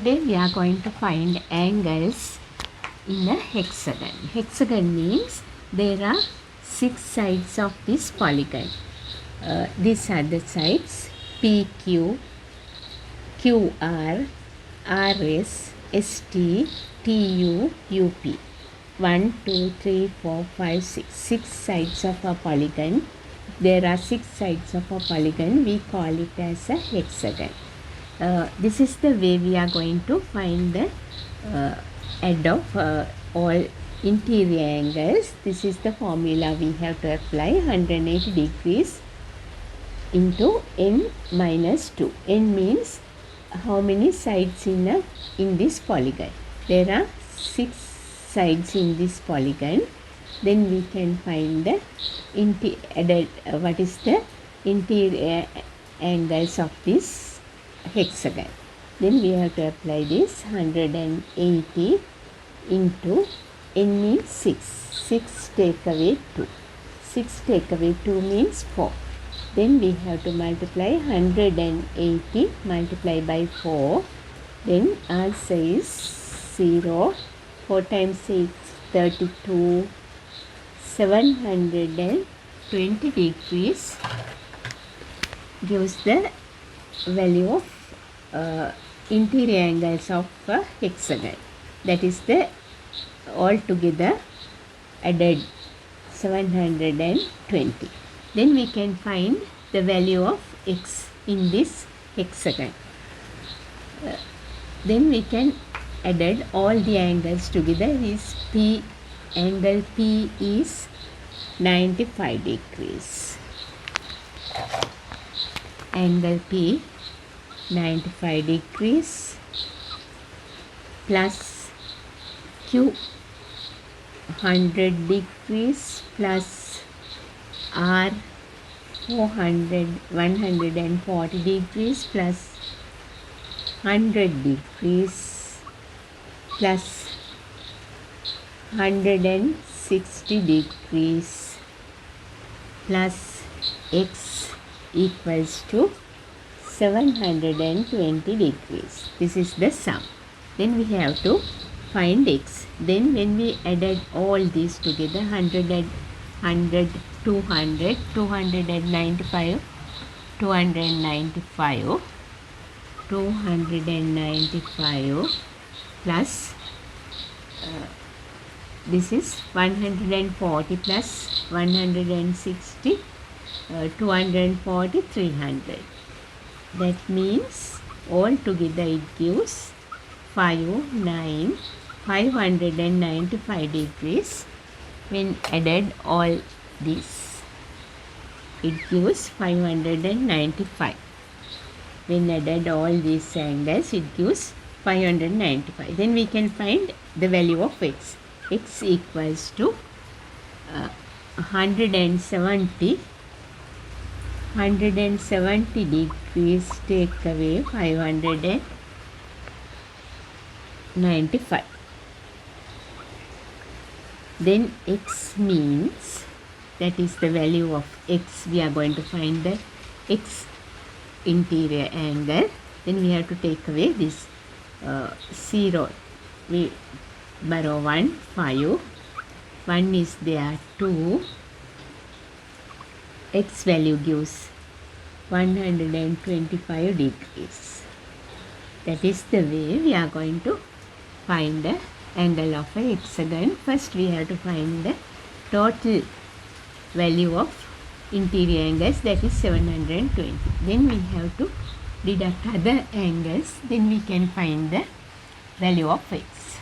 Today we are going to find angles in a hexagon. Hexagon means there are 6 sides of this polygon. These are the sides: PQ, QR, RS, ST, TU, UP. 1, 2, 3, 4, 5, 6. 6 sides of a polygon. There are 6 sides of a polygon. We call it as a hexagon. This is the way we are going to find the head of all interior angles. This is the formula we have to apply: 180 degrees into n minus 2. N means how many sides in this polygon. There are 6 sides in this polygon. Then we can find the what is the interior angles of this hexagon. Then we have to apply this 180 into n means 6. 6 take away 2. 6 take away 2 means 4. Then we have to multiply 180 multiply by 4. Then answer is 0. 4 times 6, 32. 720 degrees gives the value of interior angles of a hexagon. That is the altogether added 720. Then we can find the value of x in this hexagon. Then we can add all the angles together. Is P, angle P is 95 degrees. Angle P 95 degrees plus Q 100 degrees plus R 140 degrees plus 100 degrees plus 160 degrees plus x equals to 720 degrees. This is the sum. Then we have to find x. Then when we added all these together, 100, 200, 295, 295, 295 plus this is 140 plus 160, 240, 300. That means all together it gives 595 degrees. When added all this, it gives 595. When added all these angles, it gives 595. Then we can find the value of x. X equals to 170 degrees take away 595. Then x means, that is the value of x. We are going to find the x interior angle. Then we have to take away this 0. We borrow 1, 5. 1 is there, 2. X value gives 125 degrees. That is the way we are going to find the angle of a hexagon. First we have to find the total value of interior angles, that is 720. Then we have to deduct other angles. Then we can find the value of x.